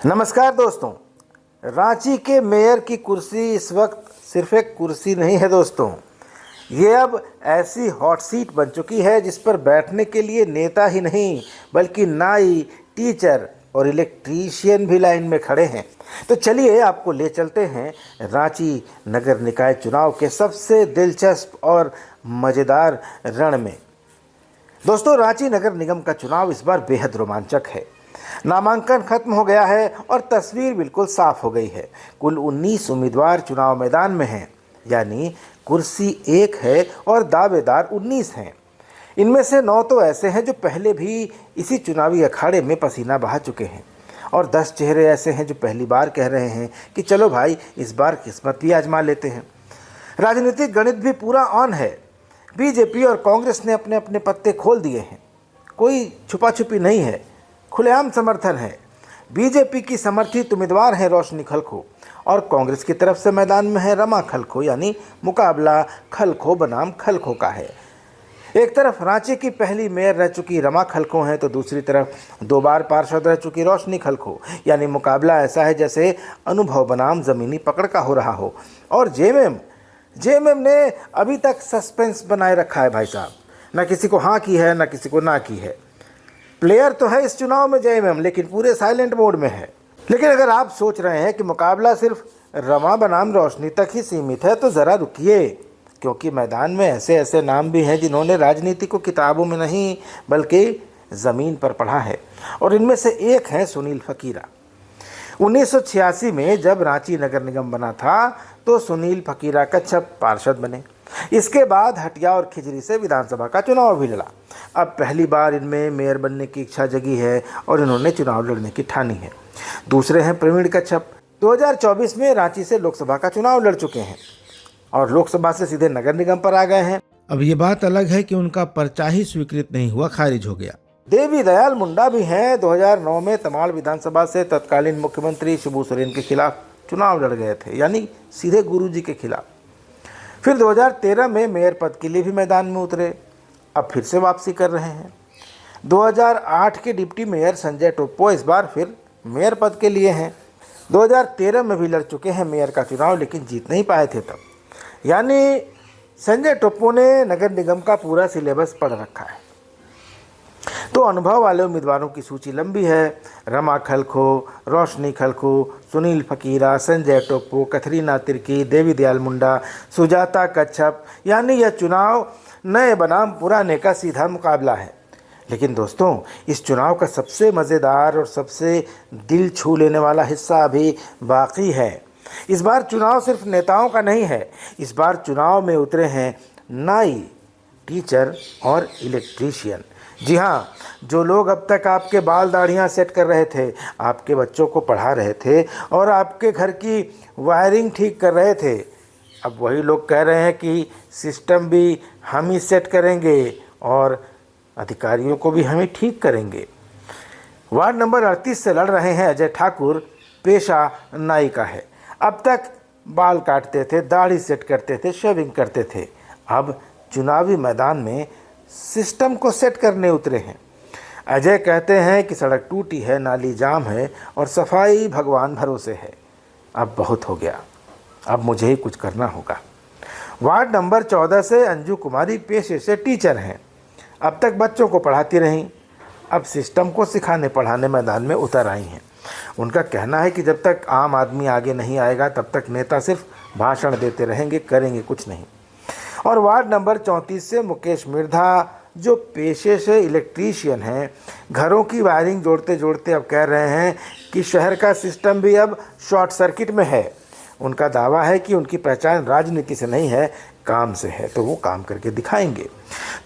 नमस्कार दोस्तों। रांची के मेयर की कुर्सी इस वक्त सिर्फ एक कुर्सी नहीं है दोस्तों, ये अब ऐसी हॉट सीट बन चुकी है जिस पर बैठने के लिए नेता ही नहीं बल्कि नाई, टीचर और इलेक्ट्रीशियन भी लाइन में खड़े हैं। तो चलिए आपको ले चलते हैं रांची नगर निकाय चुनाव के सबसे दिलचस्प और मज़ेदार रण में। दोस्तों, रांची नगर निगम का चुनाव इस बार बेहद रोमांचक है। नामांकन खत्म हो गया है और तस्वीर बिल्कुल साफ हो गई है। कुल 19 उम्मीदवार चुनाव मैदान में हैं, यानी कुर्सी एक है और दावेदार 19 हैं। इनमें से 9 तो ऐसे हैं जो पहले भी इसी चुनावी अखाड़े में पसीना बहा चुके हैं और 10 चेहरे ऐसे हैं जो पहली बार कह रहे हैं कि चलो भाई इस बार किस्मत भी आजमा लेते हैं। राजनीतिक गणित भी पूरा ऑन है। बीजेपी और कांग्रेस ने अपने अपने पत्ते खोल दिए हैं। कोई छुपा छुपी नहीं है, खुलेआम समर्थन है। बीजेपी की समर्थित उम्मीदवार हैं रोशनी खलखो और कांग्रेस की तरफ से मैदान में है रमा खलखो, यानी मुकाबला खलखो बनाम खलखो का है। एक तरफ रांची की पहली मेयर रह चुकी रमा खलखो हैं तो दूसरी तरफ 2 बार पार्षद रह चुकी रोशनी खलखो, यानी मुकाबला ऐसा है जैसे अनुभव बनाम ज़मीनी पकड़ का हो रहा हो। और जेएमएम ने अभी तक सस्पेंस बनाए रखा है भाई साहब। न किसी को हाँ की है न किसी को ना की है। प्लेयर तो है इस चुनाव में जेएमएम, लेकिन पूरे साइलेंट मोड में है। लेकिन अगर आप सोच रहे हैं कि मुकाबला सिर्फ रमा बनाम रोशनी तक ही सीमित है तो ज़रा रुकिए, क्योंकि मैदान में ऐसे ऐसे नाम भी हैं जिन्होंने राजनीति को किताबों में नहीं बल्कि ज़मीन पर पढ़ा है। और इनमें से एक हैं सुनील फकीरा। 1986 में जब रांची नगर निगम बना था तो सुनील फकीरा कच्छप पार्षद बने। इसके बाद हटिया और खिजरी से विधानसभा का चुनाव भी लड़ा। अब पहली बार इनमें मेयर बनने की इच्छा जगी है और इन्होंने चुनाव लड़ने की ठानी है। दूसरे हैं प्रवीण कच्छप। 2024 में रांची से लोकसभा का चुनाव लड़ चुके हैं और लोकसभा से सीधे नगर निगम पर आ गए हैं। अब ये बात अलग है कि उनका पर्चा ही स्वीकृत नहीं हुआ, खारिज हो गया। देवी दयाल मुंडा भी हैं। 2009 में तमाड़ विधानसभा से तत्कालीन मुख्यमंत्री शिबू सोरेन के खिलाफ चुनाव लड़ गए थे, यानी सीधे गुरुजी के खिलाफ। फिर 2013 में मेयर पद के लिए भी मैदान में उतरे, अब फिर से वापसी कर रहे हैं। 2008 के डिप्टी मेयर संजय टोप्पो इस बार फिर मेयर पद के लिए हैं। 2013 में भी लड़ चुके हैं मेयर का चुनाव, लेकिन जीत नहीं पाए थे तब। यानी संजय टोप्पो ने नगर निगम का पूरा सिलेबस पढ़ रखा है। तो अनुभव वाले उम्मीदवारों की सूची लंबी है। रमा खलखो, रोशनी खलखो, सुनील फकीरा, संजय टोप्पो, कथरीना तिर्की, देवी दयाल मुंडा, सुजाता कच्छप, यानी यह चुनाव नए बनाम पुराने का सीधा मुकाबला है। लेकिन दोस्तों, इस चुनाव का सबसे मज़ेदार और सबसे दिल छू लेने वाला हिस्सा अभी बाकी है। इस बार चुनाव सिर्फ नेताओं का नहीं है। इस बार चुनाव में उतरे हैं नाई, टीचर और इलेक्ट्रीशियन। जी हाँ, जो लोग अब तक आपके बाल दाढ़ियाँ सेट कर रहे थे, आपके बच्चों को पढ़ा रहे थे और आपके घर की वायरिंग ठीक कर रहे थे, अब वही लोग कह रहे हैं कि सिस्टम भी हम ही सेट करेंगे और अधिकारियों को भी हम ही ठीक करेंगे। वार्ड नंबर 38 से लड़ रहे हैं अजय ठाकुर। पेशा नाई का है। अब तक बाल काटते थे, दाढ़ी सेट करते थे, शेविंग करते थे। अब चुनावी मैदान में सिस्टम को सेट करने उतरे हैं। अजय कहते हैं कि सड़क टूटी है, नाली जाम है और सफाई भगवान भरोसे है। अब बहुत हो गया, अब मुझे ही कुछ करना होगा। वार्ड नंबर 14 से अंजू कुमारी पेशे से टीचर हैं। अब तक बच्चों को पढ़ाती रहीं, अब सिस्टम को सिखाने पढ़ाने मैदान में उतर आई हैं। उनका कहना है कि जब तक आम आदमी आगे नहीं आएगा तब तक नेता सिर्फ भाषण देते रहेंगे, करेंगे कुछ नहीं। और वार्ड नंबर 34 से मुकेश मिर्धा, जो पेशे से इलेक्ट्रीशियन हैं, घरों की वायरिंग जोड़ते जोड़ते अब कह रहे हैं कि शहर का सिस्टम भी अब शॉर्ट सर्किट में है। उनका दावा है कि उनकी पहचान राजनीति से नहीं है, काम से है, तो वो काम करके दिखाएंगे।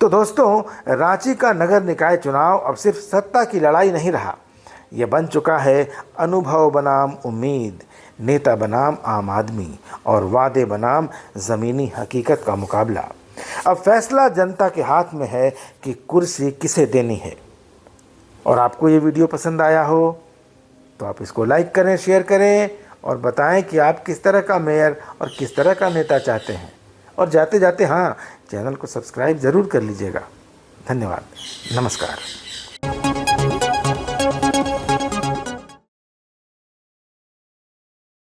तो दोस्तों, रांची का नगर निकाय चुनाव अब सिर्फ सत्ता की लड़ाई नहीं रहा, यह बन चुका है अनुभव बनाम उम्मीद, नेता बनाम आम आदमी और वादे बनाम ज़मीनी हकीकत का मुकाबला। अब फैसला जनता के हाथ में है कि कुर्सी किसे देनी है। और आपको ये वीडियो पसंद आया हो तो आप इसको लाइक करें, शेयर करें और बताएं कि आप किस तरह का मेयर और किस तरह का नेता चाहते हैं। और जाते जाते हाँ, चैनल को सब्सक्राइब ज़रूर कर लीजिएगा। धन्यवाद, नमस्कार।